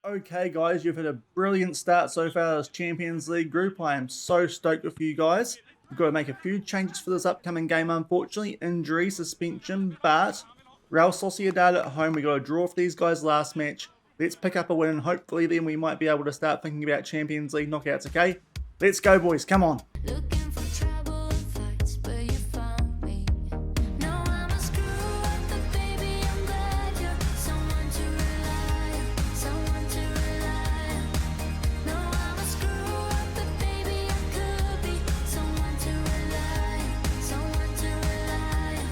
Okay, guys, you've had a brilliant start so far this Champions League group. I am so stoked with you guys. We've got to make a few changes for this upcoming game, unfortunately. Injury, suspension, but Real Sociedad at home. We got to draw for these guys last match. Let's pick up a win and hopefully then we might be able to start thinking about Champions League knockouts, okay? Let's go, boys. Come on. Looking for trouble and fights, but you found me. No, I'm a screw up, but baby, I'm glad you're someone to rely on, someone to rely on. No, I'm a screw up, but baby, I could be someone to rely on, someone to rely on,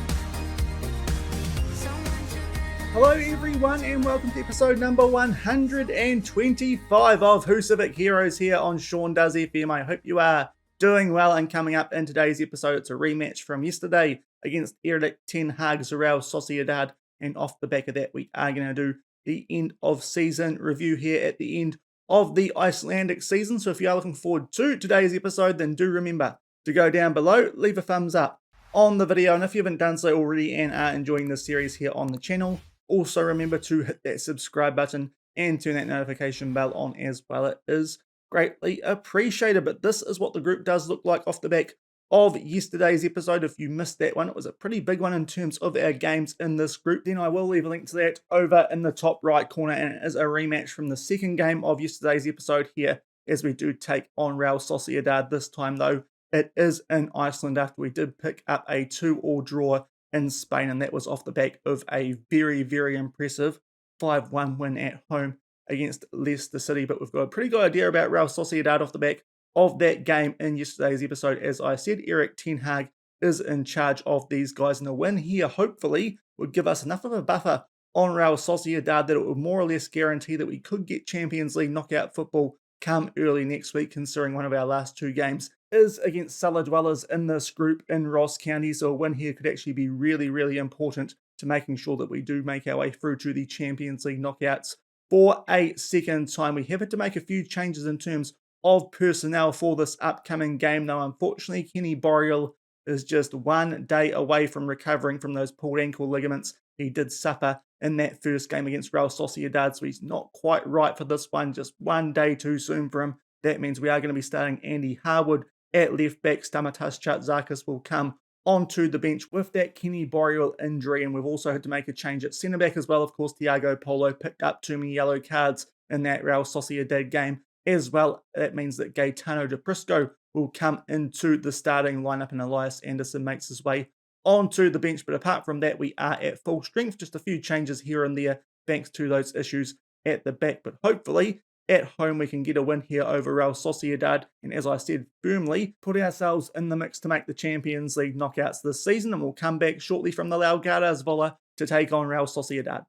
someone to rely on. Hello everyone and welcome to episode number 125 of Husavik Heroes here on Shaun Does FM. I hope you are doing well, and coming up in today's episode, it's a rematch from yesterday against Erik Ten Hag's Real Sociedad, and off the back of that we are going to do the end of season review here at the end of the Icelandic season. So if you are looking forward to today's episode, then do remember to go down below, leave a thumbs up on the video, and if you haven't done so already and are enjoying this series here on the channel, also remember to hit that subscribe button and turn that notification bell on as well. It is greatly appreciated. But this is what the group does look like off the back of yesterday's episode. If you missed that one, it was a pretty big one in terms of our games in this group. Then I will leave a link to that over in the top right corner, and it is a rematch from the second game of yesterday's episode here, as we do take on Real Sociedad. This time though, it is in Iceland after we did pick up a 2-2 draw in Spain, and that was off the back of a very, very impressive 5-1 win at home against Leicester City. But we've got a pretty good idea about Real Sociedad off the back of that game in yesterday's episode. As I said, Erik Ten Hag is in charge of these guys, and a win here hopefully would give us enough of a buffer on Real Sociedad that it would more or less guarantee that we could get Champions League knockout football come early next week, considering one of our last two games is against cellar dwellers in this group in Ross County. So a win here could actually be really, really important to making sure that we do make our way through to the Champions League knockouts for a second time. We have had to make a few changes in terms of personnel for this upcoming game, though. Unfortunately, Kenny Boreal is just 1 day away from recovering from those pulled ankle ligaments he did suffer in that first game against Real Sociedad, so he's not quite right for this one, just 1 day too soon for him. That means we are going to be starting Andy Harwood at left back. Stamatas Chatzakis will come onto the bench with that Kenny Boreal injury, and we've also had to make a change at centre back as well. Of course, Thiago Polo picked up too many yellow cards in that Real Sociedad game as well. That means that Gaetano de Prisco will come into the starting lineup, and Elias Anderson makes his way onto the bench. But apart from that, we are at full strength. Just a few changes here and there thanks to those issues at the back. But hopefully at home we can get a win here over Real Sociedad, and as I said, firmly put ourselves in the mix to make the Champions League knockouts this season. And we'll come back shortly from the Laugaras Vola to take on Real Sociedad.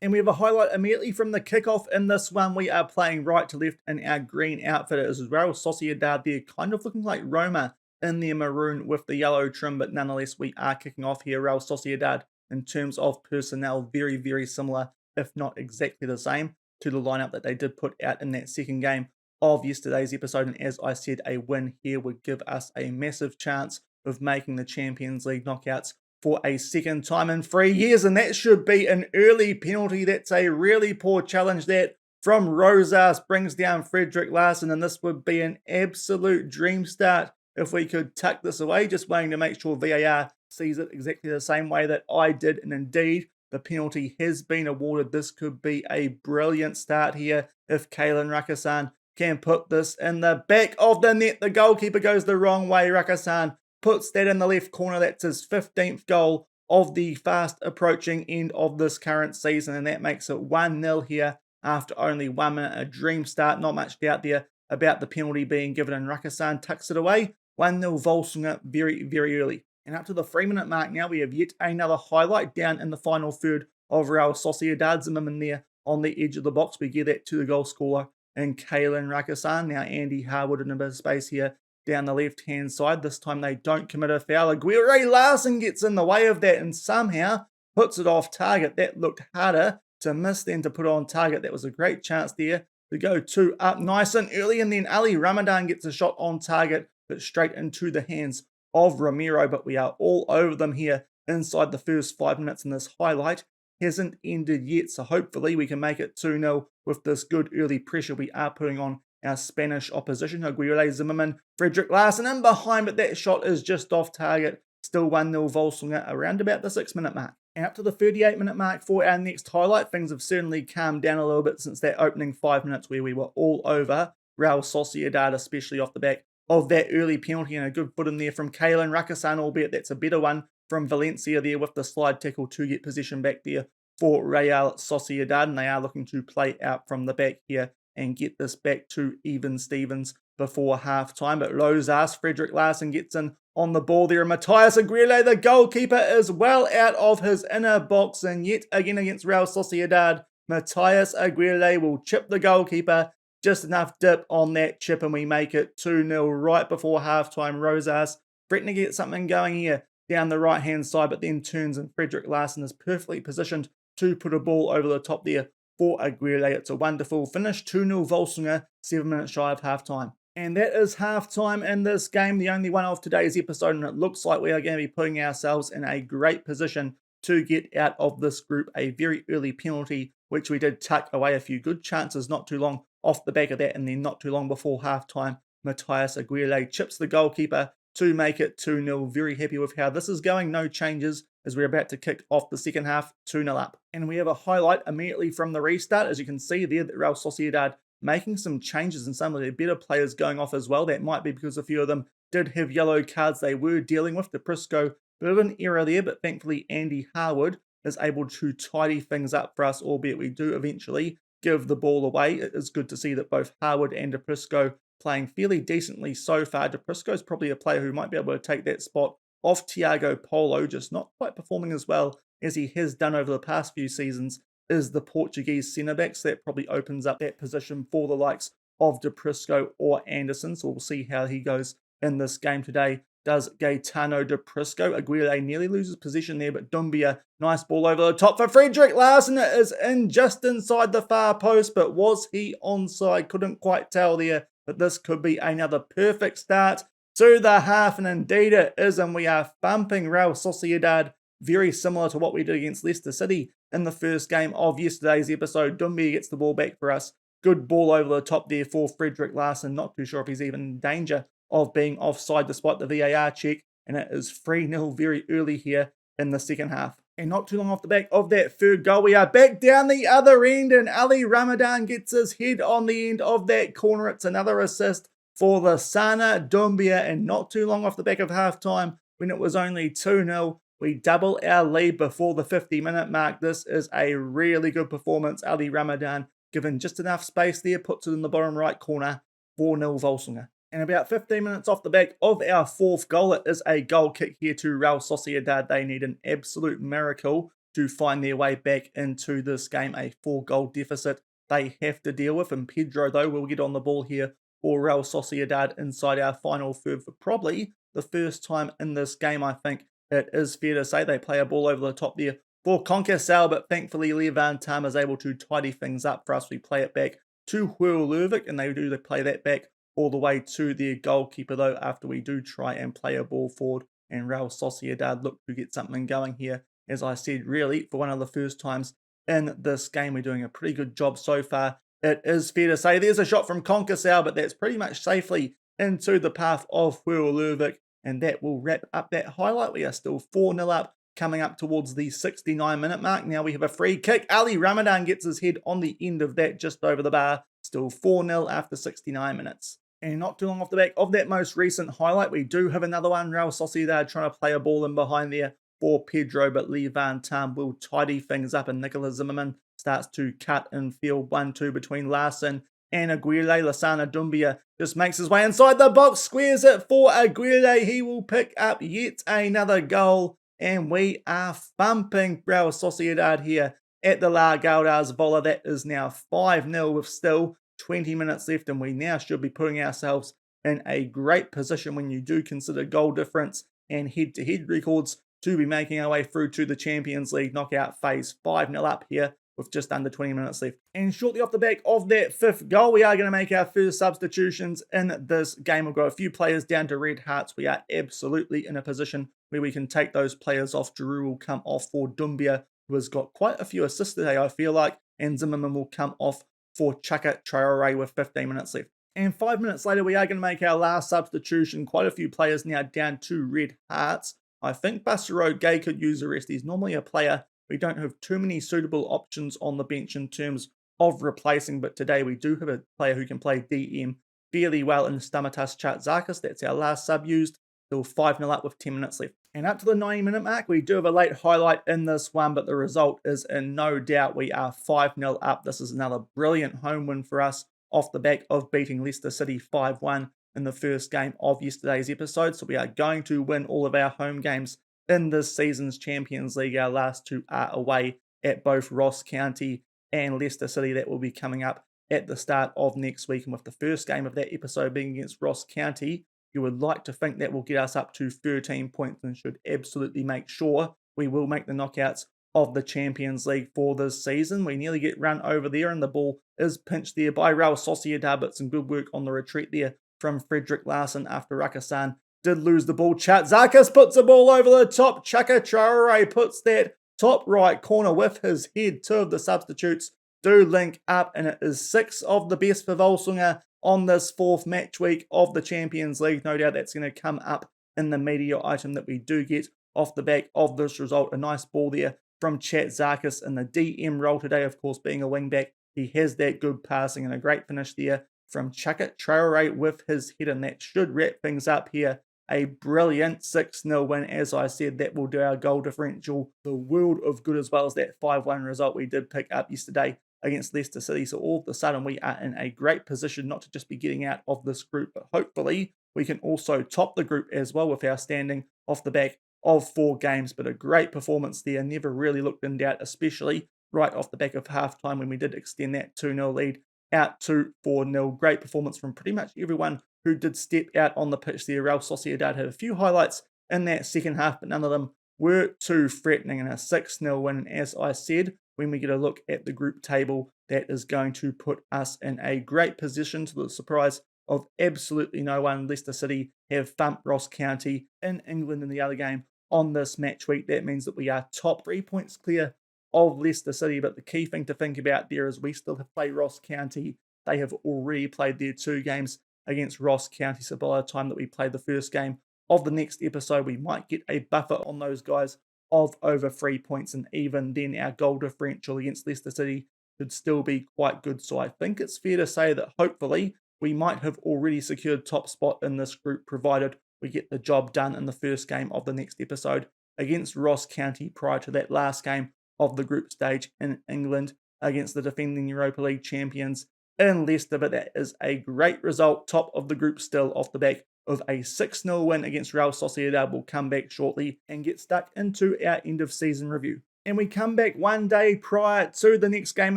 And we have a highlight immediately from the kickoff in this one. We are playing right to left in our green outfit. It is Real Sociedad there, kind of looking like Roma in their maroon with the yellow trim, but nonetheless we are kicking off here. Real Sociedad, in terms of personnel, very, very similar, if not exactly the same, to the lineup that they did put out in that second game of yesterday's episode. And as I said, a win here would give us a massive chance of making the Champions League knockouts for a second time in 3 years, and that should be an early penalty. That's a really poor challenge that from Rosas brings down Frederick Larsson, and this would be an absolute dream start if we could tuck this away. Just waiting to make sure VAR sees it exactly the same way that I did, and indeed the penalty has been awarded. This could be a brilliant start here if Kalen Rakasan can put this in the back of the net. The goalkeeper goes the wrong way. Rakasan puts that in the left corner. That's his 15th goal of the fast approaching end of this current season, and that makes it 1-0 here after only 1 minute. A dream start, not much doubt there about the penalty being given, and Rakasan tucks it away. 1-0 Volsungur very, very early. And up to the 3-minute mark now, we have yet another highlight down in the final third of Real Sociedad. Zimmerman there on the edge of the box. We give that to the goal scorer and Kalen Rakasan. Now Andy Harwood in a bit of space here down the left-hand side. This time they don't commit a foul. Aguirre Larsson gets in the way of that and somehow puts it off target. That looked harder to miss than to put on target. That was a great chance there to go 2 up nice and early. And then Ali Ramadan gets a shot on target, but straight into the hands of Ramiro. But we are all over them here inside the first 5 minutes in this highlight. hasn't ended yet, so hopefully we can make it 2-0 with this good early pressure we are putting on our Spanish opposition. Aguirre, Zimmerman, Frederick Larsen in behind, but that shot is just off target. Still 1-0 Volsungur around about the 6-minute mark. And up to the 38-minute mark for our next highlight, things have certainly calmed down a little bit since that opening 5 minutes where we were all over Real Sociedad, especially off the back of that early penalty, and a good foot in there from Kalen Rakasan, albeit that's a better one from Valencia there with the slide tackle to get possession back there for Real Sociedad, and they are looking to play out from the back here and get this back to even Stevens before half-time. But Rosas, Frederick Larsen gets in on the ball there. Matthias Aguirre, the goalkeeper, is well out of his inner box, and yet again against Real Sociedad, Matthias Aguirre will chip the goalkeeper. Just enough dip on that chip, and we make it 2-0 right before halftime. Rosas threatening to get something going here down the right-hand side, but then turns, and Frederick Larsen is perfectly positioned to put a ball over the top there for Aguirre. It's a wonderful finish. 2-0 Volsungur, 7 minutes shy of halftime. And that is halftime in this game, the only one of today's episode, and it looks like we are going to be putting ourselves in a great position to get out of this group. A very early penalty, which we did tuck away a few good chances not too long off the back of that, and then not too long before halftime, Matthias Aguirre chips the goalkeeper to make it 2-0. Very happy with how this is going. No changes as we're about to kick off the second half, 2-0 up. And we have a highlight immediately from the restart. As you can see there, that Real Sociedad making some changes and some of their better players going off as well. That might be because a few of them did have yellow cards they were dealing with. The Prisco, bit of an error there, but thankfully Andy Harwood is able to tidy things up for us, albeit we do eventually give the ball away. It is good to see that both Harwood and DePrisco playing fairly decently so far. DePrisco is probably a player who might be able to take that spot off Thiago Polo, just not quite performing as well as he has done over the past few seasons, is the Portuguese centre-back, so that probably opens up that position for the likes of DePrisco or Anderson, so we'll see how he goes in this game today. Does Gaetano DePrisco. Aguirre nearly loses possession there, but Dumbia, nice ball over the top for Frederick Larsen. It is in just inside the far post, but was he onside? Couldn't quite tell there, but this could be another perfect start to the half, and indeed it is, and we are thumping Real Sociedad, very similar to what we did against Leicester City in the first game of yesterday's episode. Dumbia gets the ball back for us. Good ball over the top there for Frederick Larsen. Not too sure if he's even in danger of being offside despite the VAR check, and it is 3-0 very early here in the second half. And not too long off the back of that third goal, we are back down the other end, and Ali Ramadan gets his head on the end of that corner. It's another assist for the Sana Dumbia, and not too long off the back of halftime, when it was only 2-0, we double our lead before the 50-minute mark. This is a really good performance. Ali Ramadan, given just enough space there, puts it in the bottom right corner, 4-0 Volsungur. And about 15 minutes off the back of our fourth goal, it is a goal kick here to Real Sociedad. They need an absolute miracle to find their way back into this game. A 4-goal deficit they have to deal with. And Pedro, though, will get on the ball here for Real Sociedad inside our final third for probably the first time in this game, I think it is fair to say. They play a ball over the top there for Concassal, but thankfully Levan Tam is able to tidy things up for us. We play it back to Husavik, and they play that back all the way to their goalkeeper, though, after we do try and play a ball forward, and Real Sociedad look to get something going here. As I said, really, for one of the first times in this game, we're doing a pretty good job so far. It is fair to say there's a shot from Concassal, but that's pretty much safely into the path of Husavik, and that will wrap up that highlight. We are still 4-0 up, coming up towards the 69-minute mark. Now we have a free kick. Ali Ramadan gets his head on the end of that just over the bar. Still 4-0 after 69 minutes. And not too long off the back of that most recent highlight, we do have another one. Real Sociedad trying to play a ball in behind there for Pedro, but Levan Tam will tidy things up, and Nicolas Zimmerman starts to cut in field 1-2 between Larsen and Aguirre. Lasana Dumbia just makes his way inside the box, squares it for Aguirre. He will pick up yet another goal, and we are thumping Real Sociedad here at the La Gaudas Vola. That is now 5-0 with still 20 minutes left, and we now should be putting ourselves in a great position when you do consider goal difference and head-to-head records to be making our way through to the Champions League knockout phase. 5-0 up here with just under 20 minutes left. And shortly off the back of that fifth goal, we are going to make our first substitutions in this game. We've got a few players down to red hearts. We are absolutely in a position where we can take those players off. Giroud will come off for Dumbia who has got quite a few assists today, I feel like, and Zimmerman will come off for Chaka Traore with 15 minutes left. And 5 minutes later, we are going to make our last substitution. Quite a few players now down to red hearts. I think Basaro Gay could use a rest. He's normally a player we don't have too many suitable options on the bench in terms of replacing, but today we do have a player who can play DM fairly well in Stamatas Chatzakis. That's our last sub used. Still 5-0 up with 10 minutes left. And up to the 90-minute mark, we do have a late highlight in this one, but the result is in no doubt. We are 5-0 up. This is another brilliant home win for us off the back of beating Leicester City 5-1 in the first game of yesterday's episode. So we are going to win all of our home games in this season's Champions League. Our last two are away at both Ross County and Leicester City. That will be coming up at the start of next week. And with the first game of that episode being against Ross County, you would like to think that will get us up to 13 points and should absolutely make sure we will make the knockouts of the Champions League for this season. We nearly get run over there and the ball is pinched there by Real Sociedad, but some good work on the retreat there from Frederick Larson after Rakasan did lose the ball. Chatzakis puts the ball over the top. Chaka Traore puts that top right corner with his head. Two of the substitutes do link up, and it is 6 of the best for Volsungur on this fourth match week of the Champions League. No doubt that's going to come up in the media item that we do get off the back of this result. A nice ball there from Chatzakis in the DM role today, of course, being a wing-back. He has that good passing and a great finish there from Chaka Traore with his head, and that should wrap things up here. A brilliant 6-0 win. As I said, that will do our goal differential the world of good, as well as that 5-1 result we did pick up yesterday against Leicester City. So all of a sudden we are in a great position not to just be getting out of this group, but hopefully we can also top the group as well with our standing off the back of 4 games. But a great performance there, never really looked in doubt, especially right off the back of halftime when we did extend that 2-0 lead out to 4-0. Great performance from pretty much everyone who did step out on the pitch there. Real Sociedad had a few highlights in that second half, but none of them were too threatening, and a 6-0 win. And as I said, when we get a look at the group table, that is going to put us in a great position, to the surprise of absolutely no one. Leicester City have thumped Ross County in England in the other game on this match week. That means that we are top 3 points clear of Leicester City, but the key thing to think about there is we still have to play Ross County. They have already played their 2 games against Ross County, so by the time that we play the first game of the next episode, we might get a buffer on those guys of over 3 points, and even then our goal differential against Leicester City should still be quite good. So I think it's fair to say that hopefully we might have already secured top spot in this group, provided we get the job done in the first game of the next episode against Ross County prior to that last game of the group stage in England against the defending Europa League champions in Leicester. But that is a great result, top of the group still, off the back of a 6-0 win against Real Sociedad. We'll come back shortly and get stuck into our end of season review. And we come back one day prior to the next game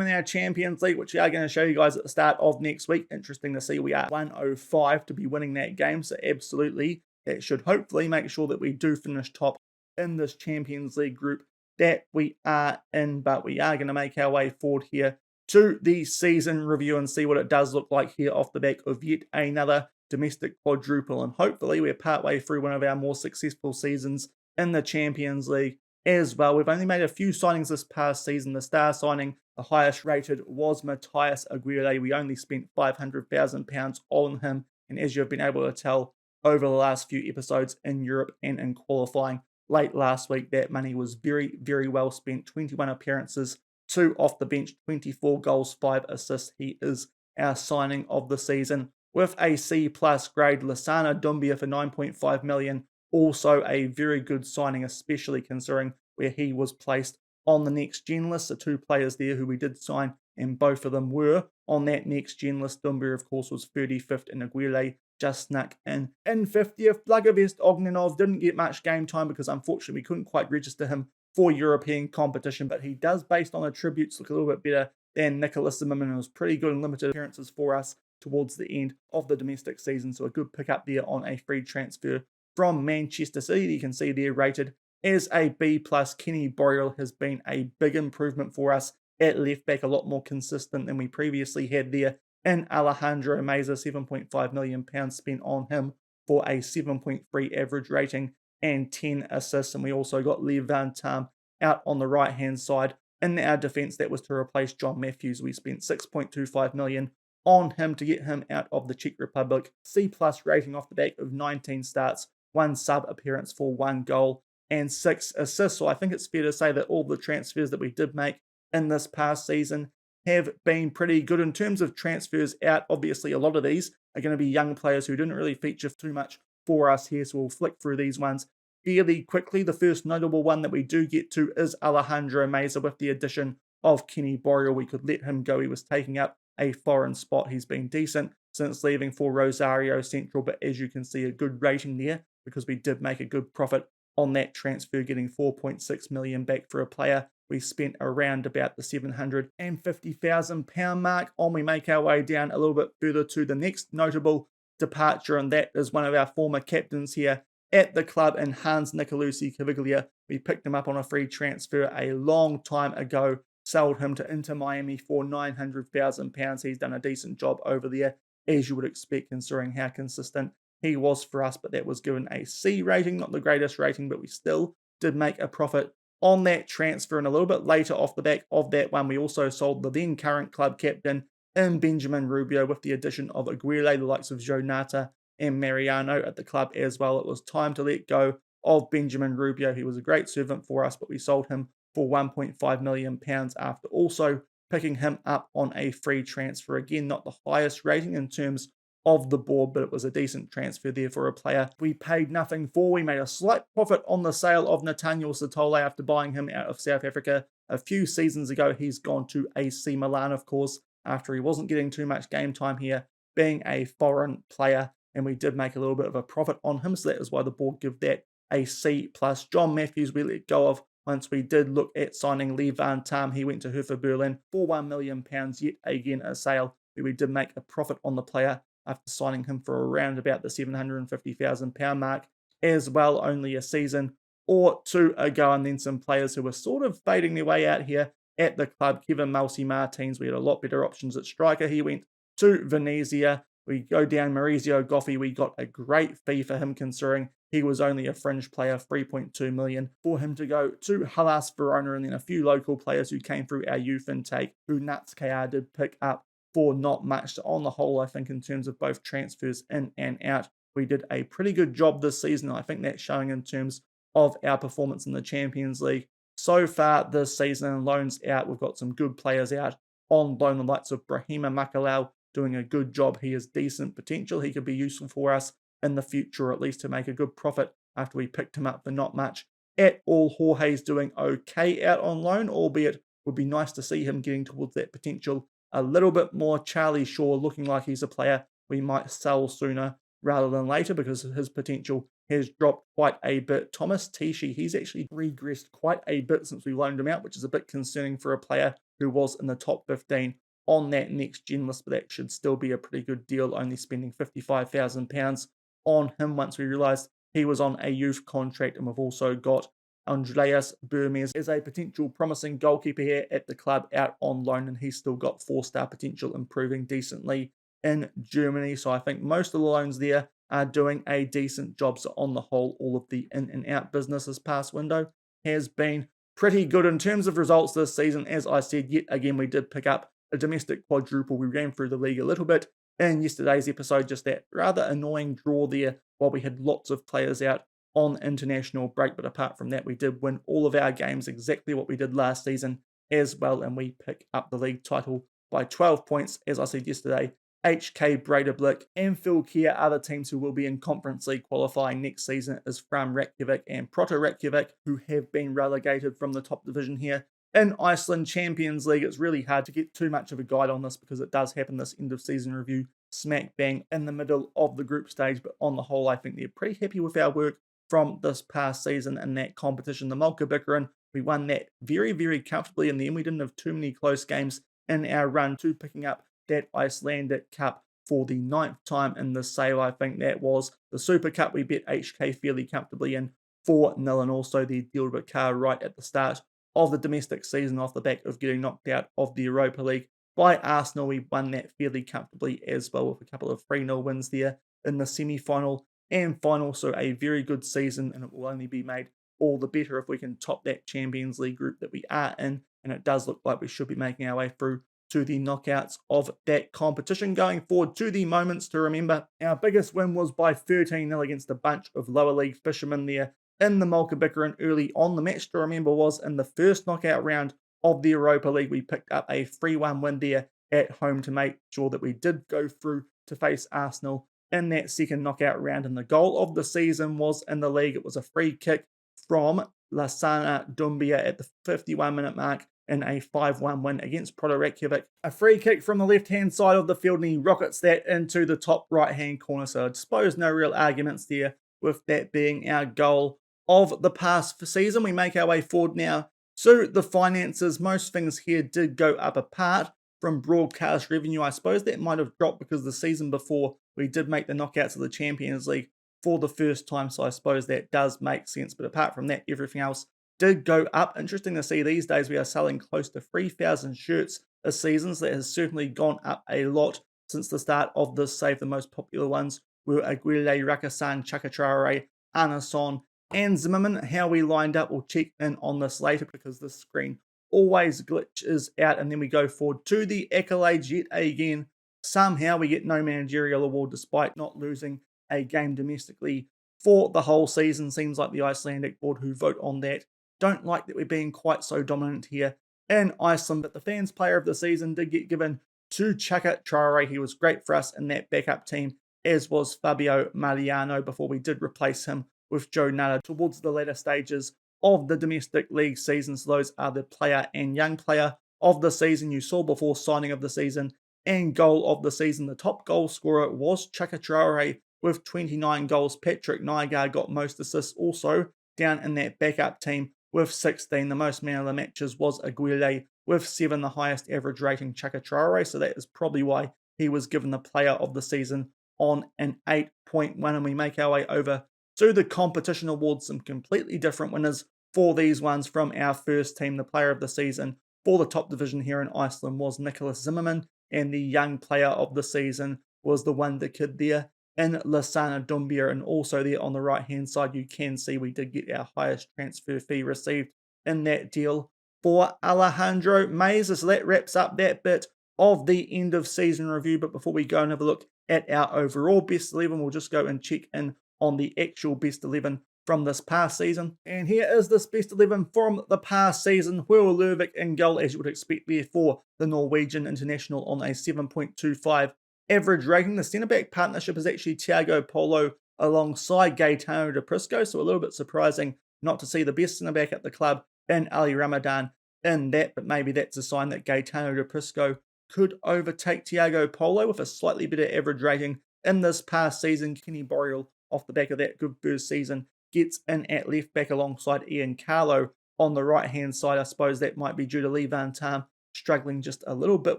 in our Champions League, which we are going to show you guys at the start of next week. Interesting to see we are 105 to be winning that game. So absolutely, that should hopefully make sure that we do finish top in this Champions League group that we are in. But we are going to make our way forward here to the season review and see what it does look like here off the back of yet another domestic quadruple. And hopefully we're partway through one of our more successful seasons in the Champions League as well. We've only made a few signings this past season. The star signing, the highest rated, was Matthias Aguirre. We only spent £500,000 on him. And as you've been able to tell over the last few episodes in Europe and in qualifying late last week, that money was very, very well spent. 21 appearances, 2 off the bench, 24 goals, 5 assists. He is our signing of the season with a C+ grade. Lassana Doumbia for 9.5 million. Also a very good signing, especially considering where he was placed on the next gen list. The 2 players there who we did sign, and both of them were on that next gen list. Doumbia, of course, was 35th, and Aguirre just snuck in 50th. Blagavest Ognanov didn't get much game time because unfortunately we couldn't quite register him for European competition, but he does, based on attributes, look a little bit better than Nicholas Zimmerman, and was pretty good in limited appearances for us towards the end of the domestic season. So a good pickup there on a free transfer from Manchester City. You can see they're rated as a B+. Kenny Boreal has been a big improvement for us at left back, a lot more consistent than we previously had there in Alejandro Meza. £7.5 million spent on him for a 7.3 average rating and 10 assists. And we also got Lev Van Tam out on the right-hand side. In our defence, that was to replace John Matthews. We spent 6.25 million on him to get him out of the Czech Republic. C+ rating off the back of 19 starts, 1 sub appearance for 1 goal, and 6 assists. So I think it's fair to say that all the transfers that we did make in this past season have been pretty good in terms of transfers out. Obviously, a lot of these are going to be young players who didn't really feature too much for us here, so we'll flick through these ones fairly quickly. The first notable one that we do get to is Alejandro Meza. With the addition of Kenny Boreal, we could let him go. He was taking up a foreign spot. He's been decent since leaving for Rosario Central, but as you can see, a good rating there because we did make a good profit on that transfer, getting 4.6 million back for a player we spent around about the £750,000 mark on. We make our way down a little bit further to the next notable departure, and that is one of our former captains here at the club, in Hans Nicolucci Caviglia. We picked him up on a free transfer a long time ago, sold him to Inter Miami for £900,000. He's done a decent job over there, as you would expect, considering how consistent he was for us, but that was given a C rating, not the greatest rating, but we still did make a profit on that transfer. And a little bit later, off the back of that one, we also sold the then current club captain in Benjamin Rubio. With the addition of Aguirre, the likes of Jonata and Mariano at the club as well, it was time to let go of Benjamin Rubio. He was a great servant for us, but we sold him for £1.5 million after also picking him up on a free transfer. Again, not the highest rating in terms of the board, but it was a decent transfer there for a player we paid nothing for. We made a slight profit on the sale of Nathaniel Sotole after buying him out of South Africa a few seasons ago. He's gone to AC Milan, of course, after he wasn't getting too much game time here, being a foreign player, and we did make a little bit of a profit on him, so that is why the board give that a C+. John Matthews we let go of once we did look at signing Lee Van Tam. He went to Hertha Berlin for £1 million, yet again a sale where we did make a profit on the player after signing him for around about the £750,000 mark as well, only a season or two ago. And then some players who were sort of fading their way out here at the club. Kevin Malcy Martins, we had a lot better options at striker. He went to Venezia. We go down Maurizio Goffi. We got a great fee for him considering he was only a fringe player, 3.2 million for him to go to Hellas Verona. And then a few local players who came through our youth intake who Nuts KR did pick up for not much. So on the whole, I think in terms of both transfers in and out, we did a pretty good job this season. I think that's showing in terms of our performance in the Champions League so far this season. And loans out, we've got some good players out on loan, the likes of Brahima Makalau doing a good job. He has decent potential. He could be useful for us in the future, or at least to make a good profit after we picked him up for not much at all. Jorge's doing okay out on loan, albeit would be nice to see him getting towards that potential a little bit more. Charlie Shaw looking like he's a player we might sell sooner rather than later because his potential has dropped quite a bit. Thomas Tishi, he's actually regressed quite a bit since we loaned him out, which is a bit concerning for a player who was in the top 15 on that next gen list, but that should still be a pretty good deal, only spending £55,000 on him once we realised he was on a youth contract. And we've also got Andreas Burmes is a potential promising goalkeeper here at the club out on loan, and he's still got 4-star potential, improving decently in Germany. So I think most of the loans there are doing a decent job. So on the whole, all of the in and out business this past window has been pretty good. In terms of results this season, as I said, yet again, we did pick up a domestic quadruple. We ran through the league a little bit in yesterday's episode, just that rather annoying draw there while we had lots of players out on international break. But apart from that, we did win all of our games, exactly what we did last season as well, and we pick up the league title by 12 points. As I said yesterday, HK Breidablik and Fylkir are the teams who will be in Conference League qualifying next season, as Fram Reykjavik and Proto Reykjavik, who have been relegated from the top division here in Iceland Champions League. It's really hard to get too much of a guide on this because it does happen, this end of season review, smack bang in the middle of the group stage. But on the whole, I think they're pretty happy with our work from this past season in that competition. The Malka Bikkerin, we won that very, very comfortably in the end. We didn't have too many close games in our run to picking up that Icelandic Cup for the 9th time in the sale. I think that was the Super Cup. We bet HK fairly comfortably in 4-0, and also the Dilbert car right at the start of the domestic season off the back of getting knocked out of the Europa League by Arsenal. We won that fairly comfortably as well, with a couple of 3-0 wins there in the semi-final and final. So a very good season, and it will only be made all the better if we can top that Champions League group that we are in. And it does look like we should be making our way through to the knockouts of that competition. Going forward to the moments to remember, our biggest win was by 13-0 against a bunch of lower league fishermen there in the Mulkabikaran early on. The match to remember was in the first knockout round of the Europa League. We picked up a 3-1 win there at home to make sure that we did go through to face Arsenal in that second knockout round. And the goal of the season was in the league. It was a free kick from Lasana Dumbia at the 51-minute mark in a 5-1 win against Proto Reykjavik. A free kick from the left-hand side of the field, and he rockets that into the top right-hand corner. So I suppose no real arguments there with that being our goal of the past season. We make our way forward now to the finances. Most things here did go up apart from broadcast revenue. I suppose that might have dropped because the season before we did make the knockouts of the Champions League for the first time. So I suppose that does make sense. But apart from that, everything else did go up. Interesting to see these days we are selling close to 3,000 shirts a season. So that has certainly gone up a lot since the start of this save. The most popular ones were Aguilera, Rakasan, Chakatraore, Anason, and Zimmerman. How we lined up, we'll check in on this later because this screen always glitches out. And then we go forward to the accolades yet again. Somehow we get no managerial award despite not losing a game domestically for the whole season. Seems like the Icelandic board who vote on that don't like that we're being quite so dominant here in Iceland. But the fans player of the season did get given to Chaka Traore. He was great for us in that backup team, as was Fabio Mariano, before we did replace him with Joe Nada towards the later stages of the domestic league season. So those are the player and young player of the season you saw before signing of the season and goal of the season. The top goal scorer was Chaka Traore with 29 goals. Patrick Nygaard got most assists also down in that backup team with 16. The most man of the matches was Aguilera with 7, the highest average rating Chaka Traore. So that is probably why he was given the player of the season on an 8.1. And we make our way over to the competition awards. Some completely different winners for these ones from our first team. The player of the season for the top division here in Iceland was Nicholas Zimmerman. And the young player of the season was the wonder kid there in Lasana Dumbia. And also there on the right-hand side, you can see we did get our highest transfer fee received in that deal for Alejandro Meza. So that wraps up that bit of the end of season review. But before we go and have a look at our overall best 11, we'll just go and check in on the actual best 11 from this past season. And here is this best 11 from the past season. Will Lervik in goal, as you would expect there for the Norwegian international, on a 7.25 average rating. The centre-back partnership is actually Tiago Polo alongside Gaetano de Prisco, so a little bit surprising not to see the best centre-back at the club in Ali Ramadan in that, but maybe that's a sign that Gaetano de Prisco could overtake Tiago Polo with a slightly better average rating in this past season. Kenny Boreal, off the back of that good first season, gets in at left back alongside Ian Carlo on the right-hand side. I suppose that might be due to Lee Van Tam struggling just a little bit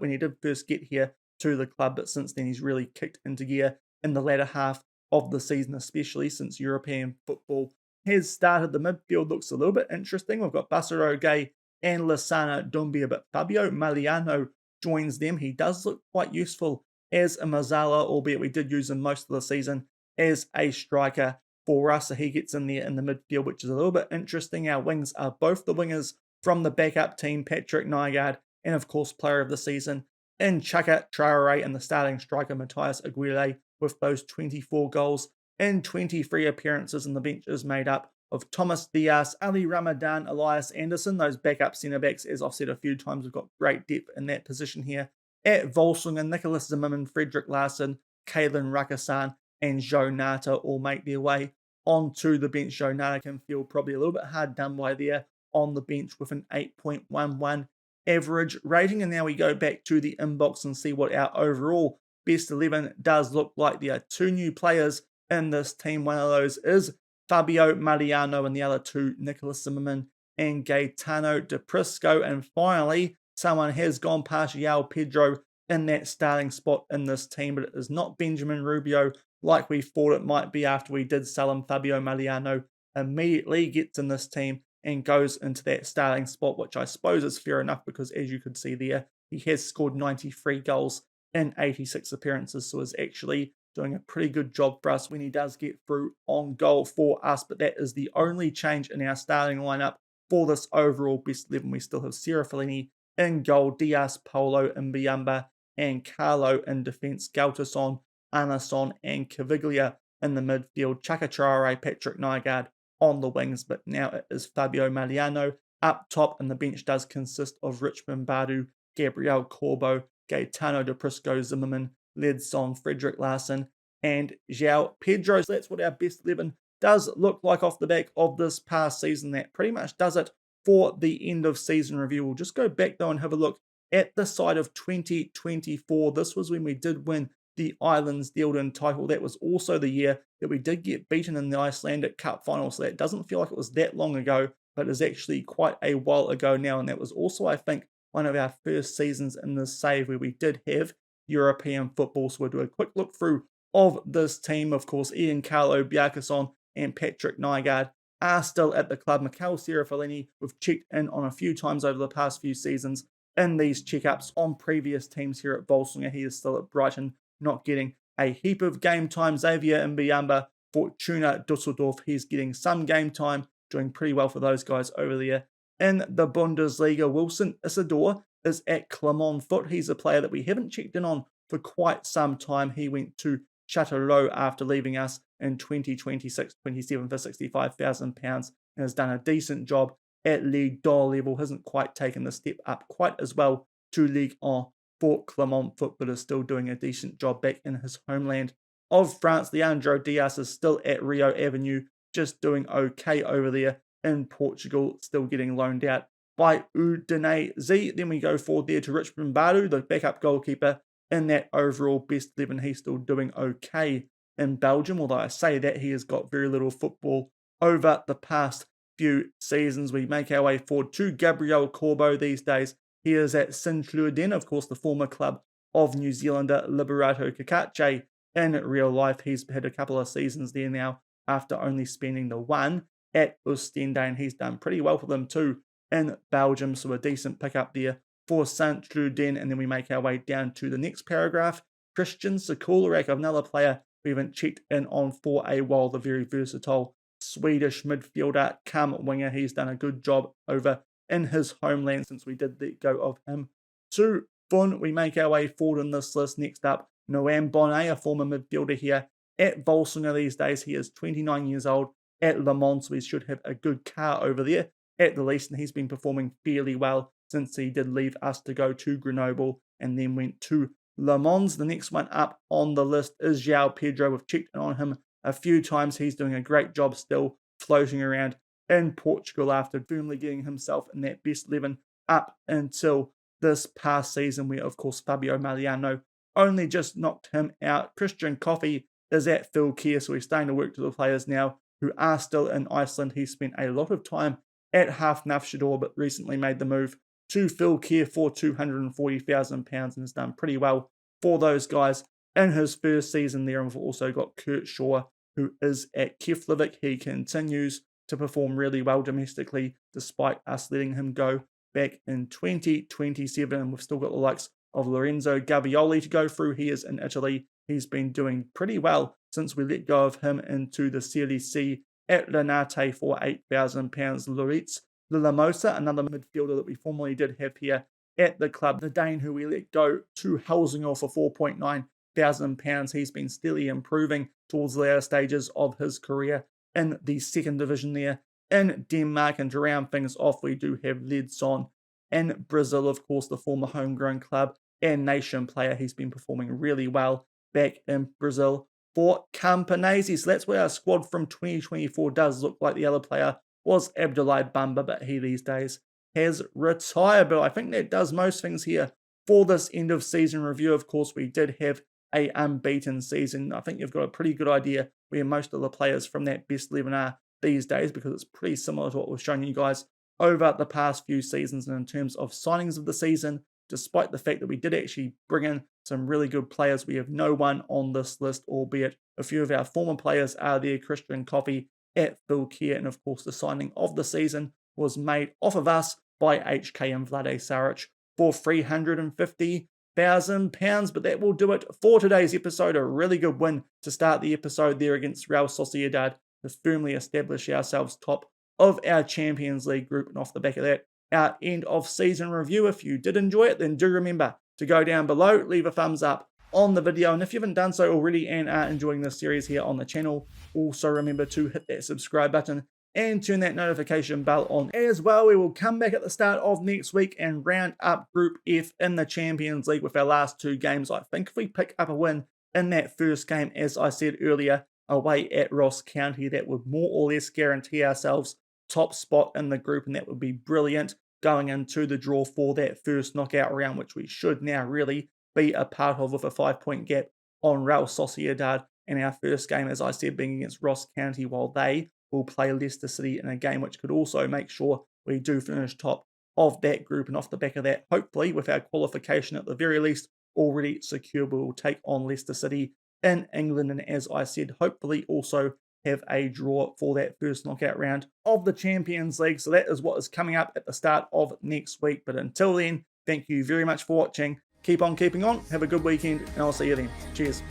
when he did first get here to the club, but since then he's really kicked into gear in the latter half of the season, especially since European football has started. The midfield looks a little bit interesting. We've got Basaro Gay and Lasana Dumbia, but Fabio Mariano joins them. He does look quite useful as a Mazzala, albeit we did use him most of the season as a striker for us. So he gets in there in the midfield, which is a little bit interesting. Our wings are both the wingers from the backup team, Patrick Nygaard, and of course player of the season in Chaka Traore, and the starting striker Matthias Aguilera with those 24 goals in 23 appearances. And the bench is made up of Thomas Diaz, Ali Ramadan, Elias Anderson, those backup centre-backs. As I've said a few times, we've got great depth in that position here at Volsungur. Nicholas Zimmerman, Frederick Larsen, Kalen Rakasan, and Joe Nata all make their way onto the bench. Joe Nata can feel probably a little bit hard done by there on the bench with an 8.11 average rating. And now we go back to the inbox and see what our overall best 11 does look like. There are 2 new players in this team. One of those is Fabio Mariano, and the other 2, Nicholas Zimmerman and Gaetano de Prisco. And finally, someone has gone past João Pedro in that starting spot in this team, but it is not Benjamin Rubio like we thought it might be after we did sell him. Fabio Mariano immediately gets in this team and goes into that starting spot, which I suppose is fair enough because, as you could see there, he has scored 93 goals in 86 appearances, so is actually doing a pretty good job for us when he does get through on goal for us. But that is the only change in our starting lineup for this overall best 11. We still have Sarah Fellini in goal, Diaz, Paulo, Mbiamba, and Carlo in defence, Galtason, Anason, and Caviglia in the midfield, Chaka Traore, Patrick Nygaard on the wings, but now it is Fabio Mariano up top, and the bench does consist of Richmond Badu, Gabriel Corbo, Gaetano de Prisco, Zimmerman, Ledsong, Frederick Larson, and João Pedro. So that's what our best 11 does look like off the back of this past season. That pretty much does it for the end of season review. We'll just go back though and have a look at the side of 2024. This was when we did win the Islands Dealden title. That was also the year that we did get beaten in the Icelandic Cup final. So that doesn't feel like it was that long ago, but it is actually quite a while ago now. And that was also, I think, one of our first seasons in the save where we did have European football. So we'll do a quick look through of this team. Of course, Ian Carlo, Bjarkason, and Patrick Nygaard are still at the club. Mikel Serafellini, we've checked in on a few times over the past few seasons in these checkups on previous teams here at Volsungur. He is still at Brighton, not getting a heap of game time. Xavier Mbiamba, Fortuna Dusseldorf, he's getting some game time, doing pretty well for those guys over there. In the Bundesliga, Wilson Isidore is at Clermont-Foot. He's a player that we haven't checked in on for quite some time. He went to Châteauroux after leaving us in 2026-27 for £65,000 and has done a decent job at Ligue 2 level. Hasn't quite taken the step up quite as well to Ligue 1 for Clermont-Foot, but is still doing a decent job back in his homeland of France. Leandro Diaz is still at Rio Avenue, just doing okay over there in Portugal, still getting loaned out by Udinese. Then we go forward there to Richmond Badu, the backup goalkeeper in that overall best 11. He's still doing okay in Belgium, although I say that he has got very little football over the past few seasons. We make our way forward to Gabriel Corbo these days. He is at Sint-Truiden, of course, the former club of New Zealander Liberato Kakache. In real life, he's had a couple of seasons there now after only spending the one at Ostende, and he's done pretty well for them too in Belgium, so a decent pickup there for Sint-Truiden. And then we make our way down to the next paragraph. Christian Sekularek, another player we haven't checked in on for a while, the very versatile Swedish midfielder come winger. He's done a good job over in his homeland since we did let go of him to Fun. We make our way forward in this list. Next up, Noam Bonnet, a former midfielder here at Volsungur these days. He is 29 years old at Le Mans, so he should have a good car over there at the least, and he's been performing fairly well since he did leave us to go to Grenoble and then went to Le Mans. The next one up on the list is João Pedro. We've checked in on him a few times. He's doing a great job still floating around in Portugal after firmly getting himself in that best 11 up until this past season, where, of course, Fabio Mariano only just knocked him out. Christian Coffey is at Phil Kerr, so he's starting to work to the players now who are still in Iceland. He spent a lot of time at Hafnarfjordur, but recently made the move to Phil Kerr for £240,000 and has done pretty well for those guys in his first season there. And we've also got Kurt Shaw, who is at Keflavik. He continues to perform really well domestically, despite us letting him go back in 2027. And we've still got the likes of Lorenzo Gavioli to go through. He is in Italy. He's been doing pretty well since we let go of him into the Serie C at Renate for £8,000. Loritz Lillamosa, another midfielder that we formerly did have here at the club, the Dane who we let go to Helsinger for £4,900. He's been steadily improving towards the later stages of his career in the second division there in Denmark. And to round things off, we do have Ledsong in Brazil, of course, the former homegrown club and nation player. He's been performing really well back in Brazil for Campinese. So that's where our squad from 2024 does look like. The other player was Abdoulaye Bamba, but he these days has retired. But I think that does most things here for this end of season review. Of course, we did have a unbeaten season. I think you've got a pretty good idea where most of the players from that best 11 are these days, because it's pretty similar to what we've shown you guys over the past few seasons. And in terms of signings of the season, despite the fact that we did actually bring in some really good players, we have no one on this list, albeit a few of our former players are there. Christian Coffey at Phil Kerr, and of course the signing of the season was made off of us by HK and Vlade Saric for £350,000. £1,000. But that will do it for today's episode. A really good win to start the episode there against Real Sociedad to firmly establish ourselves top of our Champions League group. And off the back of that, our end of season review. If you did enjoy it, then do remember to go down below, leave a thumbs up on the video. And if you haven't done so already and are enjoying this series here on the channel, also remember to hit that subscribe button and turn that notification bell on as well. We will come back at the start of next week and round up Group F in the Champions League with our last two games. I think if we pick up a win in that first game, as I said earlier, away at Ross County, that would more or less guarantee ourselves top spot in the group, and that would be brilliant going into the draw for that first knockout round, which we should now really be a part of with a 5-point gap on Real Sociedad. And our first game, as I said, being against Ross County, while they will play Leicester City in a game which could also make sure we do finish top of that group. And off the back of that, hopefully with our qualification at the very least already secure, we will take on Leicester City in England. And as I said, hopefully also have a draw for that first knockout round of the Champions League. So that is what is coming up at the start of next week. But until then, thank you very much for watching. Keep on keeping on. Have a good weekend, and I'll see you then. Cheers.